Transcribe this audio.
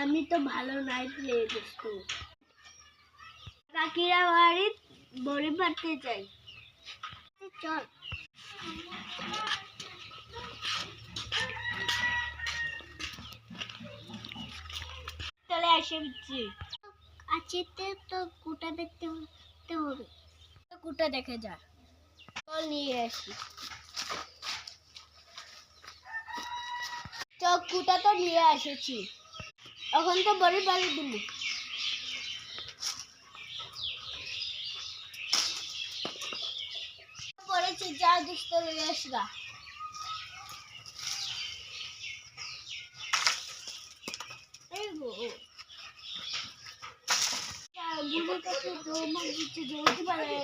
আমি তো ভালো নাই প্লে দোস্ত কাকিরা বাড়ি বড়ি পারতে চাই চল চলে আসছি আজকে তো কুটা দেখতে হবে কুটা দেখে যা চল নিয়ে আসি কুটা তো নিয়ে এসেছি এখন তো বড়ি বাড়ি দিব পড়েছি যা দুষ্ট লয়ে আসবা এই গো বুড়ো কাছে দৌড় দিচ্ছে দৌড়তে পারে